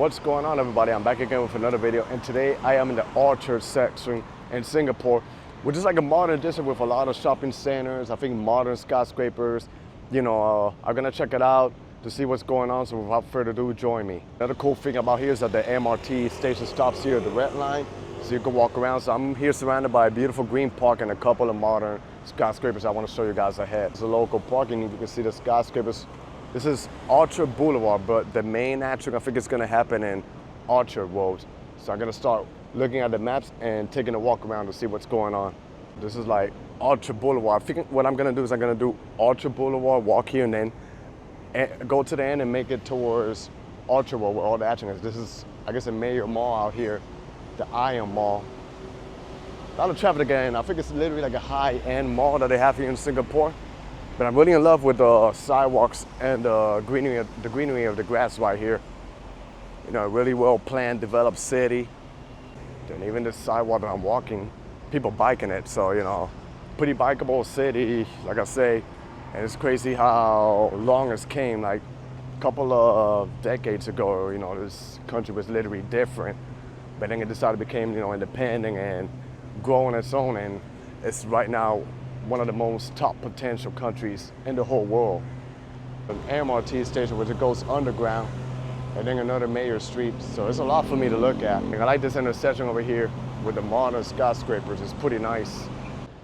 What's going on, everybody? I'm back again with another video, and today I am in the Orchard section in Singapore, which is like a modern district with a lot of shopping centers, I think modern skyscrapers. I'm gonna check it out to see what's going on, so without further ado, join me. Another cool thing about here is that the MRT station stops here at the red line, so you can walk around. So I'm here surrounded by a beautiful green park and a couple of modern skyscrapers I want to show you guys ahead. It's a local park, and you can see the skyscrapers. This is Orchard Boulevard, but the main action I think is going to happen in Orchard Road. So I'm going to start looking at the maps and taking a walk around to see what's going on. This is like Orchard Boulevard. I think what I'm going to do is I'm going to do Orchard Boulevard, walk here, and then go to the end and make it towards Orchard Road where all the action is. This is, I guess, a major mall out here, the Iron Mall. A lot of traffic again. I think it's literally like a high-end mall that they have here in Singapore. But I'm really in love with the sidewalks and the greenery of the grass right here. You know, a really well-planned, developed city. And even this sidewalk that I'm walking, people biking it. So, you know, pretty bikeable city, like I say. And it's crazy how long it's came. Like a couple of decades ago, you know, this country was literally different. But then it decided to become, you know, independent and grow on its own. And it's right now one of the most top potential countries in the whole world. An MRT station which it goes underground, and then another major street. So it's a lot for me to look at. I like this intersection over here with the modern skyscrapers. It's pretty nice.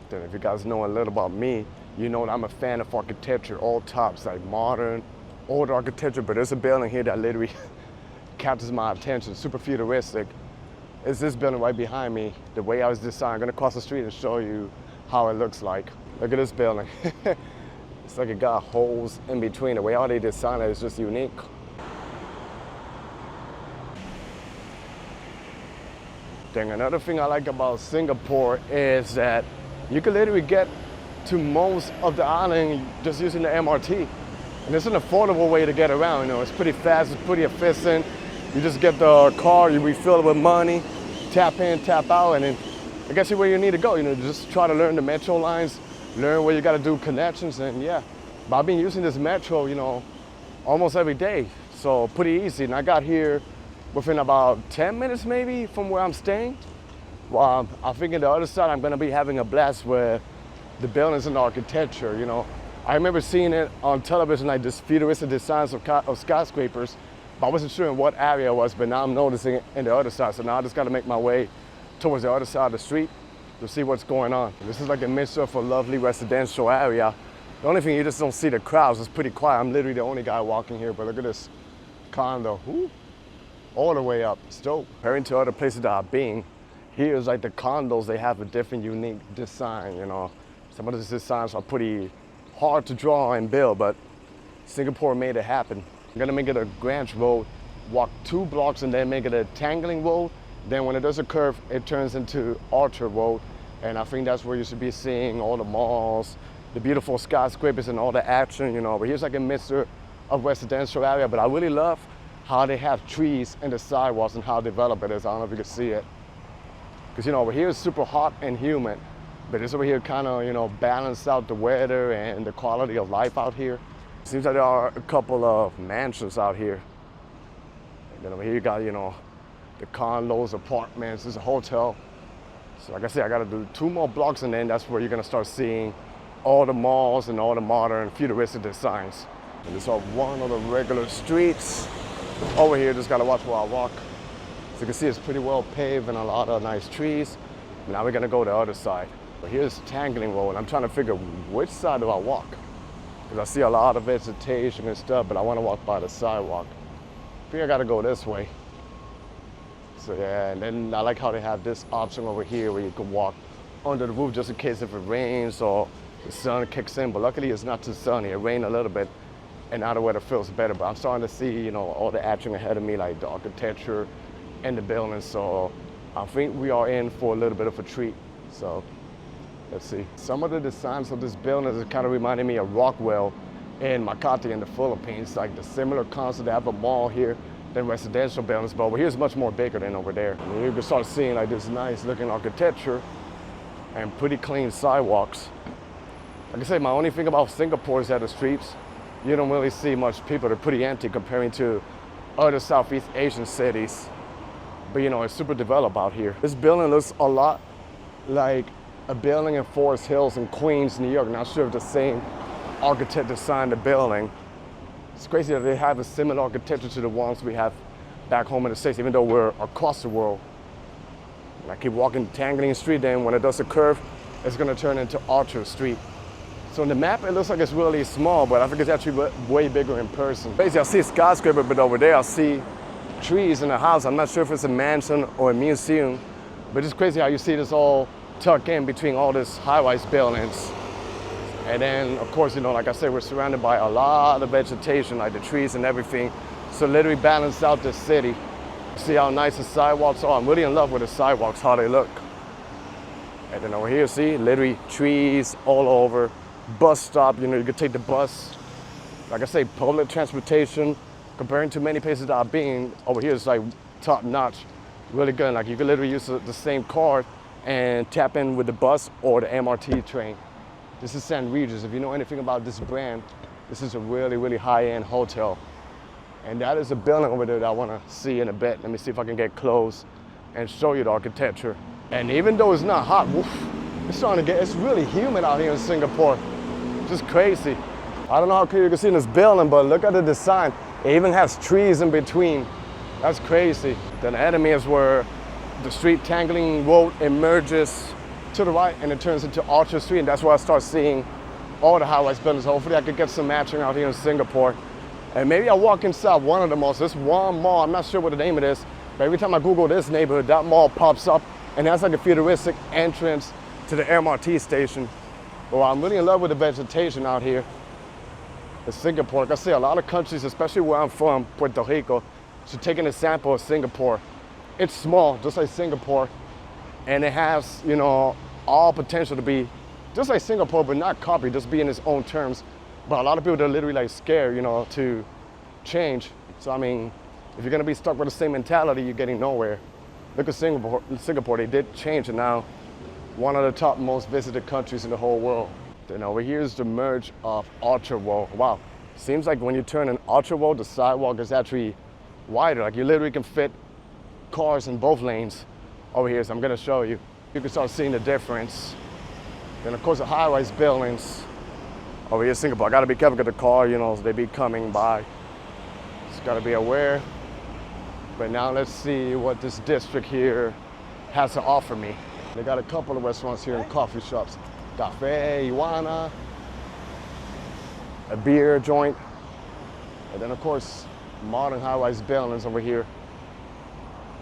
Then if you guys know a little about me, you know that I'm a fan of architecture, all types, like modern, old architecture. But there's a building here that literally captures my attention, super futuristic. It's this building right behind me. The way I was designed, I'm gonna cross the street and show you how it looks like. Look at this building. It's like it got holes in between. The way how they designed it is just unique. Then another thing I like about Singapore is that you can literally get to most of the island just using the MRT. And it's an affordable way to get around. You know, it's pretty fast, it's pretty efficient. You just get the car, you refill it with money, tap in, tap out, and then I guess you're where you need to go. You know, just try to learn the metro lines, learn where you got to do connections, and yeah. But I've been using this metro, you know, almost every day, so pretty easy. And I got here within about 10 minutes maybe from where I'm staying. Well, I think on the other side I'm gonna be having a blast with the buildings and the architecture. You know, I remember seeing it on television, like this futuristic designs of skyscrapers, but I wasn't sure in what area it was. But now I'm noticing it in the other side, so now I just got to make my way towards the other side of the street to see what's going on. This is like a mixture of a lovely residential area. The only thing, you just don't see the crowds. It's pretty quiet. I'm literally the only guy walking here, but look at this condo. Ooh, all the way up. It's dope. Comparing to other places that I've been, here is like the condos, they have a different unique design, you know. Some of these designs are pretty hard to draw and build, but Singapore made it happen. I'm gonna make it a branch road, walk 2 blocks and then make it a tangling road. Then when it does a curve, it turns into Orchard Road. And I think that's where you should be seeing all the malls, the beautiful skyscrapers and all the action, you know. But here's like a mixture of residential area. But I really love how they have trees in the sidewalks and how developed it is. I don't know if you can see it. Because, you know, over here it's super hot and humid. But this over here kind of, you know, balance out the weather and the quality of life out here. Seems like there are a couple of mansions out here. And then over here you got, you know, the condos, apartments, there's a hotel. So like I said, I gotta do 2 more blocks and then that's where you're gonna start seeing all the malls and all the modern futuristic designs. And this is one of the regular streets. Over here, just gotta watch where I walk. So you can see it's pretty well paved and a lot of nice trees. Now we're gonna go the other side. But here's Tangling Road, and I'm trying to figure which side do I walk? Because I see a lot of vegetation and stuff, but I wanna walk by the sidewalk. I think I gotta go this way. So yeah, and then I like how they have this option over here where you can walk under the roof just in case if it rains or the sun kicks in. But luckily it's not too sunny. It rained a little bit and now the weather feels better. But I'm starting to see, you know, all the action ahead of me, like the architecture and the buildings. So I think we are in for a little bit of a treat. So let's see. Some of the designs of this building is kind of reminding me of Rockwell in Makati in the Philippines, like the similar concept. They have a mall here, then residential buildings, but over here is much more bigger than over there. And you can start seeing like this nice looking architecture and pretty clean sidewalks. Like I say, my only thing about Singapore is that the streets, you don't really see much people. They're pretty empty comparing to other Southeast Asian cities. But you know, it's super developed out here. This building looks a lot like a building in Forest Hills in Queens, New York. Not sure if the same architect designed the building. It's crazy that they have a similar architecture to the ones we have back home in the States, even though we're across the world. And I keep walking Tangling Street, then when it does a curve, it's gonna turn into Archer Street. So on the map, it looks like it's really small, but I think it's actually way bigger in person. Basically, I see a skyscraper, but over there I see trees in a house. I'm not sure if it's a mansion or a museum, but it's crazy how you see this all tucked in between all these high-rise buildings. And then, of course, you know, like I said, we're surrounded by a lot of vegetation, like the trees and everything. So literally balance out the city. See how nice the sidewalks are. I'm really in love with the sidewalks, how they look. And then over here, see, literally trees all over. Bus stop, you know, you could take the bus. Like I say, public transportation, comparing to many places that I've been, over here is like top notch, really good. Like you could literally use the same card and tap in with the bus or the MRT train. This is St. Regis. If you know anything about this brand, this is a really, really high-end hotel. And that is a building over there that I want to see in a bit. Let me see if I can get close and show you the architecture. And even though it's not hot, it's really humid out here in Singapore. Just crazy. I don't know how clear you can see in this building, but look at the design. It even has trees in between. That's crazy. Then ahead of me is where the street Tangling Road emerges to the right and it turns into Archer Street, and that's where I start seeing all the high-rise buildings. Hopefully I could get some matching out here in Singapore. And maybe I'll walk inside one of the malls. There's one mall, I'm not sure what the name of it is, but every time I Google this neighborhood, that mall pops up and has like a futuristic entrance to the MRT station. Well, I'm really in love with the vegetation out here in Singapore. Like I say, a lot of countries, especially where I'm from, Puerto Rico, should take an example of Singapore. It's small, just like Singapore, and it has, you know, all potential to be just like Singapore, but not copy, just be in its own terms. But a lot of people, they're literally like scared, you know, to change. So I mean, if you're gonna be stuck with the same mentality, you're getting nowhere. Look at Singapore, they did change, and now one of the top most visited countries in the whole world. Then over here is the merge of Archer Road. Wow, seems like when you turn an Archer Road, the sidewalk is actually wider. Like you literally can fit cars in both lanes over here. So I'm gonna show you. You can start seeing the difference. Then of course the high-rise buildings over here in Singapore. I gotta be careful with the car, you know, they be coming by. Just gotta be aware. But now let's see what this district here has to offer me. They got a couple of restaurants here and coffee shops. Cafe, Iguana, a beer joint, and then of course, modern high-rise buildings over here.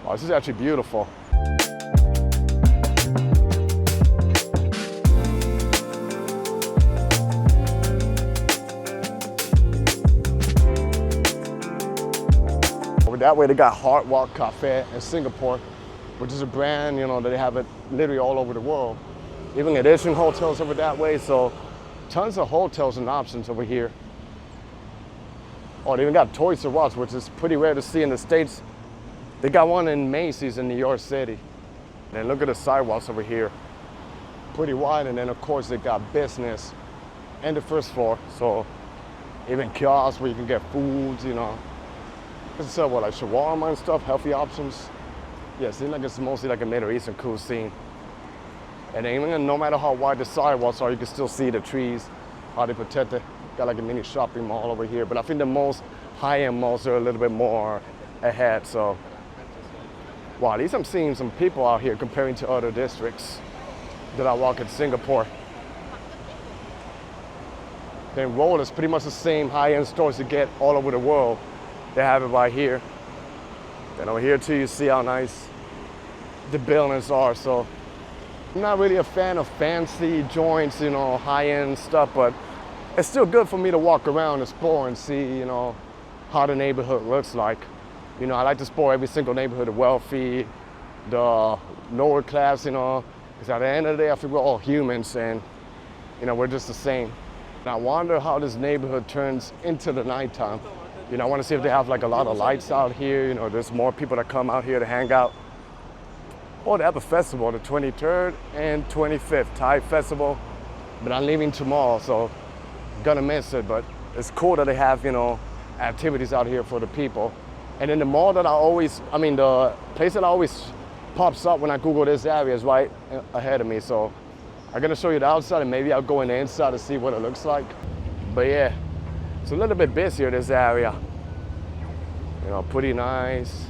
Wow, this is actually beautiful. Over that way, they got Hard Rock Cafe in Singapore, which is a brand, you know, that they have it literally all over the world. Even addition hotels over that way, so tons of hotels and options over here. Oh, they even got Toys R Us, which is pretty rare to see in the States. They got one in Macy's in New York City. And look at the sidewalks over here. Pretty wide, and then of course they got business and the first floor. So even kiosks where you can get foods, you know. This is what, like shawarma and stuff, healthy options. Yeah, it seems like it's mostly like a Middle Eastern cuisine. And even no matter how wide the sidewalks are, you can still see the trees, how they protect it. Got like a mini shopping mall over here, but I think the most high-end malls are a little bit more ahead, so. Wow, at least I'm seeing some people out here comparing to other districts that I walk in Singapore. Then Roll is pretty much the same high-end stores you get all over the world. They have it right here. Then over here too, you see how nice the buildings are, so. I'm not really a fan of fancy joints, you know, high-end stuff, but it's still good for me to walk around, explore, and see, you know, how the neighborhood looks like. You know, I like to explore every single neighborhood, the wealthy, the lower class, you know, because at the end of the day, I feel we're all humans, and, you know, we're just the same. And I wonder how this neighborhood turns into the nighttime. You know, I want to see if they have like a lot of lights out here. You know, there's more people that come out here to hang out. Oh, they have a festival, the 23rd and 25th, Thai festival. But I'm leaving tomorrow, so I'm gonna miss it. But it's cool that they have, you know, activities out here for the people. And then the mall that the place that always pops up when I Google this area is right ahead of me. So I'm gonna show you the outside and maybe I'll go in the inside to see what it looks like. But yeah, it's a little bit busier, this area. You know, pretty nice.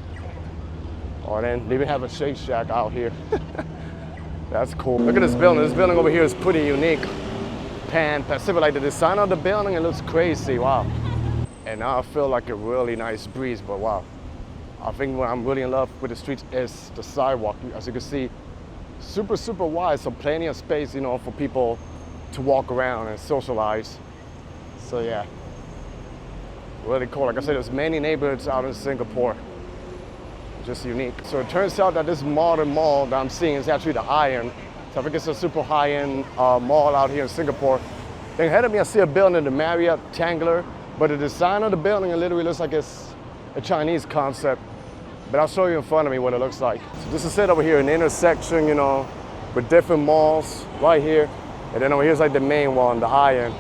Oh, then they even have a Shake Shack out here. That's cool. Look at this building. This building over here is pretty unique. Pan Pacific, like the design of the building, it looks crazy, wow. And now I feel like a really nice breeze, but wow. I think what I'm really in love with the streets is the sidewalk. As you can see, super, super wide, so plenty of space, you know, for people to walk around and socialize. So yeah, really cool. Like I said, there's many neighborhoods out in Singapore. Just unique. So it turns out that this modern mall that I'm seeing is actually the Iron. So I think it's a super high-end mall out here in Singapore. Then ahead of me, I see a building, the Marriott Tangler, but the design of the building, it literally looks like it's a Chinese concept. But I'll show you in front of me what it looks like. So this is it over here, an intersection, you know, with different malls right here. And then over here's like the main one, the Iron.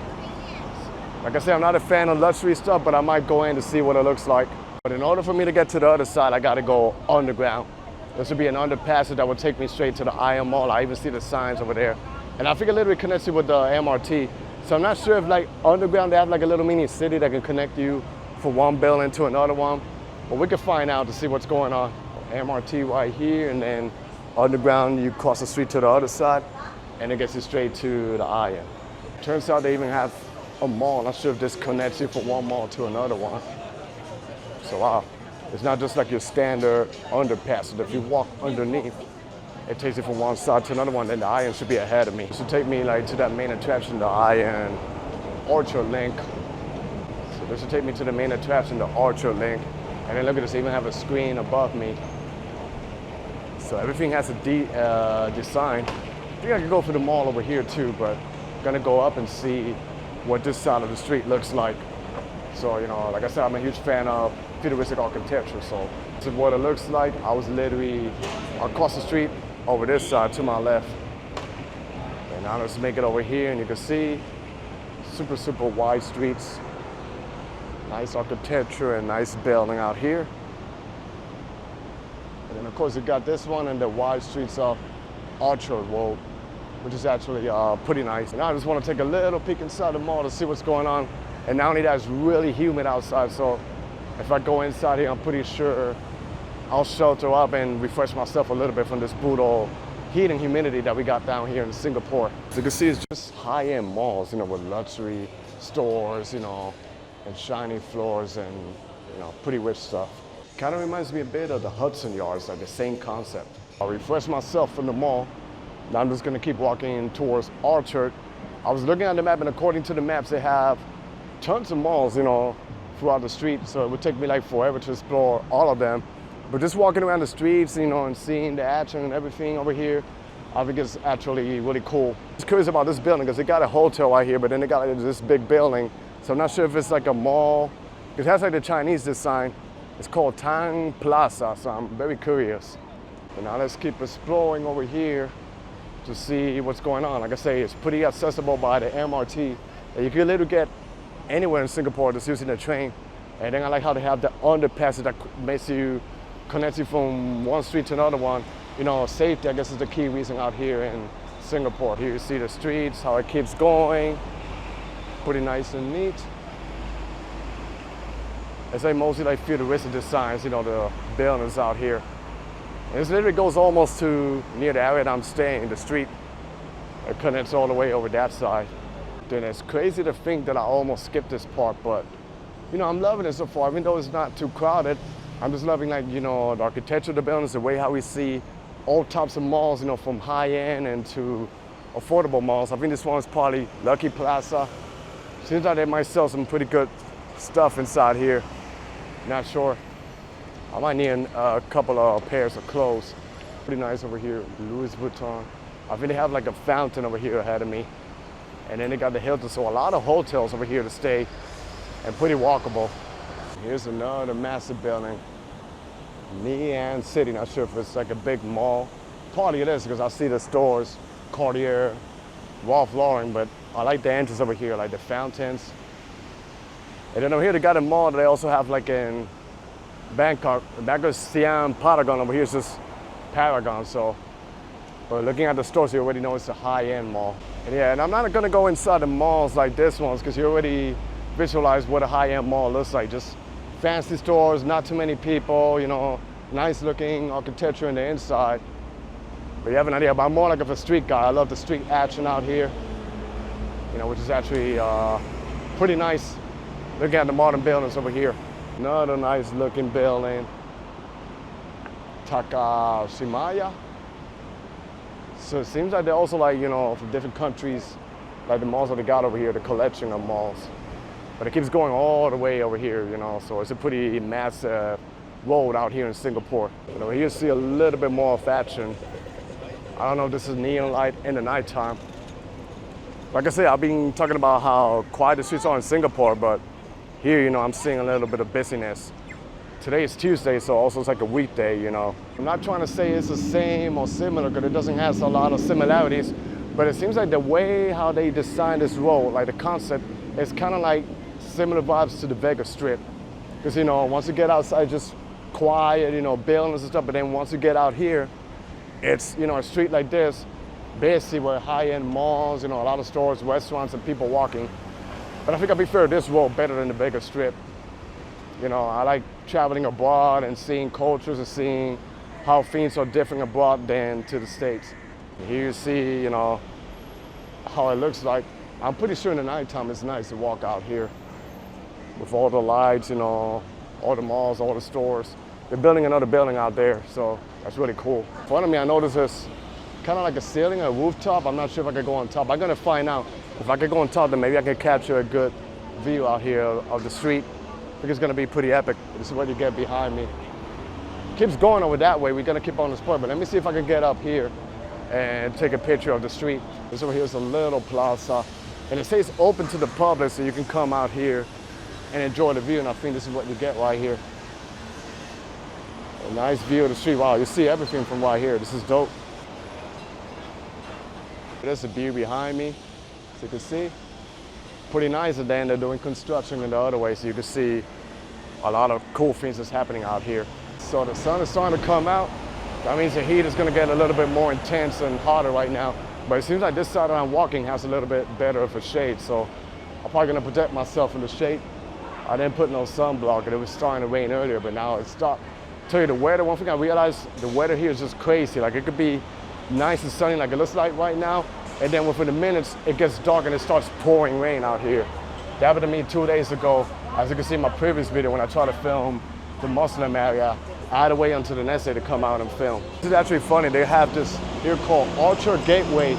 Like I said, I'm not a fan of luxury stuff, but I might go in to see what it looks like. But in order for me to get to the other side, I gotta go underground. This would be an underpass that would take me straight to the Iron Mall. I even see the signs over there. And I think it literally connects you with the MRT. So I'm not sure if like underground, they have like a little mini city that can connect you from one building to another one. But we can find out to see what's going on. MRT right here, and then underground, you cross the street to the other side, and it gets you straight to the Iron. Turns out they even have a mall. I'm not sure if this connects you from one mall to another one. So wow, it's not just like your standard underpass. So if you walk underneath, it takes you from one side to another one, then the Iron should be ahead of me. It should take me like to that main attraction, the Iron Orchard Link. So this should take me to the main attraction, the Orchard Link. And then look at this, they even have a screen above me. So everything has a design. I think I could go for the mall over here too, but I'm gonna go up and see what this side of the street looks like. So, you know, like I said, I'm a huge fan of futuristic architecture. So this is what it looks like. I was literally across the street over this side to my left. And now let's make it over here, and you can see super, super wide streets. Nice architecture and nice building out here. And then of course you got this one and the wide streets of Orchard Road, which is actually pretty nice. And I just want to take a little peek inside the mall to see what's going on. And not only that, it's really humid outside, so if I go inside here, I'm pretty sure I'll shelter up and refresh myself a little bit from this brutal heat and humidity that we got down here in Singapore. So you can see it's just high-end malls, you know, with luxury stores, you know, and shiny floors and, you know, pretty rich stuff. Kind of reminds me a bit of the Hudson Yards, like the same concept. I'll refresh myself from the mall. Now I'm just gonna keep walking towards Orchard. I was looking at the map, and according to the maps, they have tons of malls, you know, throughout the street. So it would take me like forever to explore all of them. But just walking around the streets, you know, and seeing the action and everything over here, I think it's actually really cool. I was curious about this building because they got a hotel right here, but then they got like, this big building. So I'm not sure if it's like a mall. It has like the Chinese design. It's called Tang Plaza, so I'm very curious. But now let's keep exploring over here to see what's going on. Like I say, it's pretty accessible by the MRT. And you can literally get anywhere in Singapore just using the train. And then I like how they have the underpass that connects you from one street to another one. You know, safety, I guess, is the key reason out here in Singapore. Here you see the streets, how it keeps going. Pretty nice and neat. It's like mostly like futuristic designs, you know, the buildings out here. And this literally goes almost to near the area that I'm staying, the street. It connects all the way over that side. Then it's crazy to think that I almost skipped this part, but you know, I'm loving it so far, even though it's not too crowded. I'm just loving, like, you know, the architecture of the buildings, the way how we see all types of malls, you know, from high-end and to affordable malls. I think this one is probably Lucky Plaza. Seems like they might sell some pretty good stuff inside here. Not sure. I might need a couple of pairs of clothes. Pretty nice over here, Louis Vuitton. I think they have like a fountain over here ahead of me. And then they got the Hilton, so a lot of hotels over here to stay and pretty walkable. Here's another massive building. Ngee City, not sure if it's like a big mall. Probably it is because I see the stores, Cartier, Ralph Lauren, but I like the entrance over here, like the fountains. And then over here they got a mall that they also have like an Bangkok. That goes Siam, Paragon. Over here is just Paragon. So, but looking at the stores, you already know it's a high-end mall. And yeah, and I'm not gonna go inside the malls like this ones because you already visualize what a high-end mall looks like. Just fancy stores, not too many people, you know, nice-looking architecture in the inside. But you have an idea, but I'm more like of a street guy. I love the street action out here, you know, which is actually pretty nice. Looking at the modern buildings over here. Another nice looking building. Takashimaya. So it seems like they're also like, you know, from different countries, like the malls that they got over here, the collection of malls. But it keeps going all the way over here, you know, so it's a pretty massive road out here in Singapore. You know, here you see a little bit more of action. I don't know if this is neon light in the nighttime. Like I said, I've been talking about how quiet the streets are in Singapore, but here, you know, I'm seeing a little bit of busyness. Today is Tuesday, so also it's like a weekday, you know. I'm not trying to say it's the same or similar, because it doesn't have a lot of similarities, but it seems like the way how they designed this road, like the concept, is kind of like similar vibes to the Vegas Strip. Because, you know, once you get outside, just quiet, you know, buildings and stuff, but then once you get out here, it's, you know, a street like this, basically where high-end malls, you know, a lot of stores, restaurants, and people walking. But I think I prefer this road better than the Vegas Strip. You know, I like traveling abroad and seeing cultures and seeing how things are different abroad than to the States. Here you see, you know, how it looks like. I'm pretty sure in the nighttime it's nice to walk out here with all the lights, you know, all the malls, all the stores. They're building another building out there, so that's really cool. In front of me, I noticed this kind of like a ceiling, a rooftop. I'm not sure if I could go on top. I'm gonna find out. If I could go on top, then maybe I could capture a good view out here of the street. I think it's gonna be pretty epic. This is what you get behind me. Keeps going over that way. We're gonna keep on the spot, but let me see if I can get up here and take a picture of the street. This over here is a little plaza, and it says open to the public, so you can come out here and enjoy the view, and I think this is what you get right here. A nice view of the street. Wow, you see everything from right here. This is dope. There's a view behind me, so you can see. Pretty nice, and then they're doing construction in the other way, so you can see a lot of cool things that's happening out here. So the sun is starting to come out. That means the heat is gonna get a little bit more intense and hotter right now. But it seems like this side that I'm walking has a little bit better of a shade, so I'm probably gonna protect myself from the shade. I didn't put no sunblock, and it was starting to rain earlier, but now it stopped. Tell you the weather, one thing I realized, the weather here is just crazy. Like it could be nice and sunny like it looks like right now, and then within the minutes it gets dark and it starts pouring rain out here. That happened to me 2 days ago. As you can see in my previous video, when I tried to film the Muslim area, I had to wait until the next day to come out and film. This is actually funny. They have this here called Orchard Gateway,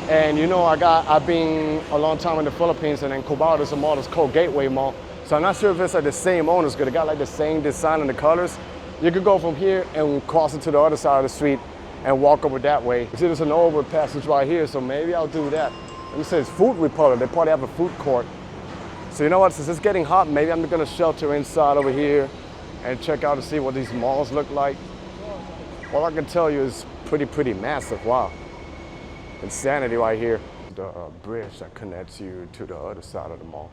and you know I've been a long time in the Philippines, and in Cubao there's a mall that's called Gateway Mall. So I'm not sure if it's like the same owners, because they got like the same design and the colors. You could go from here and cross it to the other side of the street and walk over that way. You see there's an overpass right here, so maybe I'll do that. And it says Food Republic. They probably have a food court. So you know what, since it's getting hot, maybe I'm gonna shelter inside over here and check out to see what these malls look like. All I can tell you is pretty massive. Wow. Insanity right here. The bridge that connects you to the other side of the mall.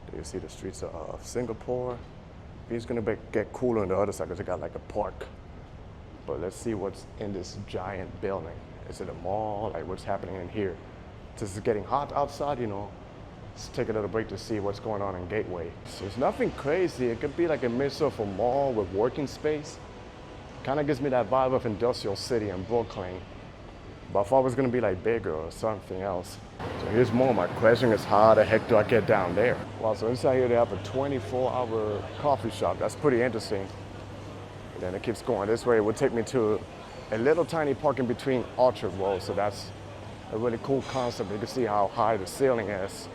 There you see the streets of Singapore. It's gonna get cooler on the other side because they got like a park. But let's see what's in this giant building. Is it a mall? Like what's happening in here? Since it's getting hot outside, you know, let's take a little break to see what's going on in Gateway. So it's nothing crazy. It could be like a mix of a mall with working space. Kind of gives me that vibe of industrial city in Brooklyn. But I thought it was gonna be like bigger or something else. So here's more. My question is, how the heck do I get down there? Wow, so inside here they have a 24-hour coffee shop. That's pretty interesting. And then it keeps going this way. It would take me to a little tiny park in between Orchard Road. So that's a really cool concept. You can see how high the ceiling is.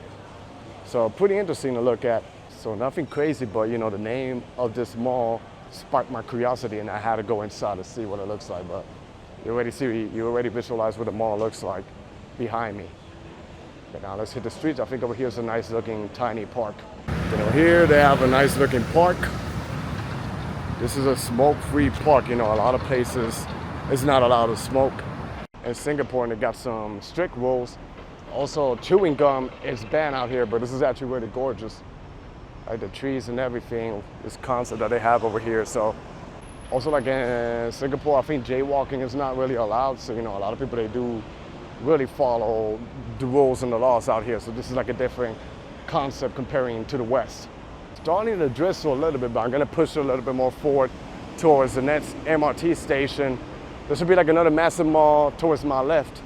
So pretty interesting to look at. So nothing crazy, but you know, the name of this mall sparked my curiosity, and I had to go inside to see what it looks like. But you already visualize what the mall looks like behind me. Okay, now let's hit the streets. I think over here is a nice looking tiny park. Then over here they have a nice looking park. This is a smoke-free park. You know, a lot of places it's not allowed to smoke. In Singapore, and they got some strict rules. Also, chewing gum is banned out here, but this is actually really gorgeous. like the trees and everything, this concept that they have over here. So also like in Singapore, I think jaywalking is not really allowed. So, you know, a lot of people, they do really follow the rules and the laws out here. So this is like a different concept comparing to the West. Starting to drizzle a little bit, but I'm gonna push it a little bit more forward towards the next MRT station. There should be like another massive mall towards my left.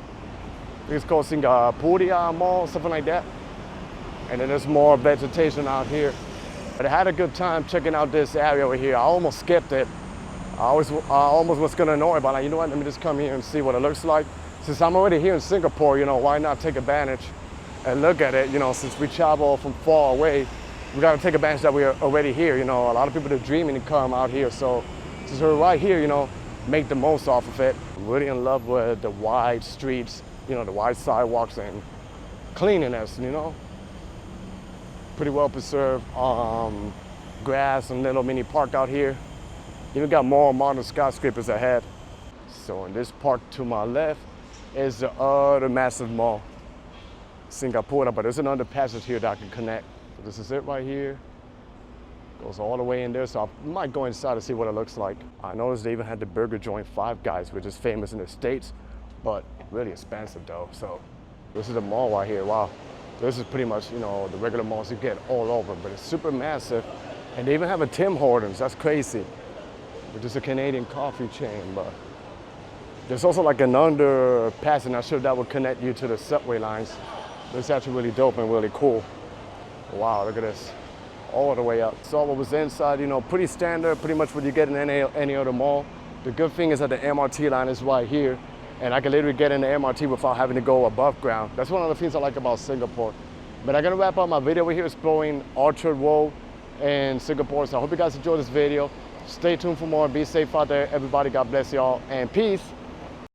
It's called Singapore Mall, something like that. And then there's more vegetation out here. But I had a good time checking out this area over here. I almost skipped it. I almost was gonna annoy, but like, you know what, let me just come here and see what it looks like. Since I'm already here in Singapore, you know, why not take advantage and look at it? You know, since we travel from far away, we gotta take advantage that we're already here. You know, a lot of people are dreaming to come out here. So since we're right here, you know, make the most off of it. I'm really in love with the wide streets, you know, the wide sidewalks and cleanliness, you know. Pretty well preserved grass and little mini park out here. Even got more modern skyscrapers ahead. So in this park to my left is the other massive mall, Singapore, but there's an underpass here that I can connect. So this is it right here. Goes all the way in there, so I might go inside to see what it looks like. I noticed they even had the burger joint Five Guys, which is famous in the States, but really expensive though. So this is the mall right here. Wow. This is pretty much, you know, the regular malls you get all over, but it's super massive. And they even have a Tim Hortons, that's crazy. Which is a Canadian coffee chain, but there's also like an underpass, and I'm sure that would connect you to the subway lines. But it's actually really dope and really cool. Wow, look at this. All the way up. Saw what was inside, you know, pretty standard, pretty much what you get in any other mall. The good thing is that the MRT line is right here, and I can literally get in the MRT without having to go above ground. That's one of the things I like about Singapore. But I'm gonna wrap up my video over here exploring Orchard Road in Singapore. So I hope you guys enjoyed this video. Stay tuned for more. Be safe out there, everybody. God bless y'all, and peace.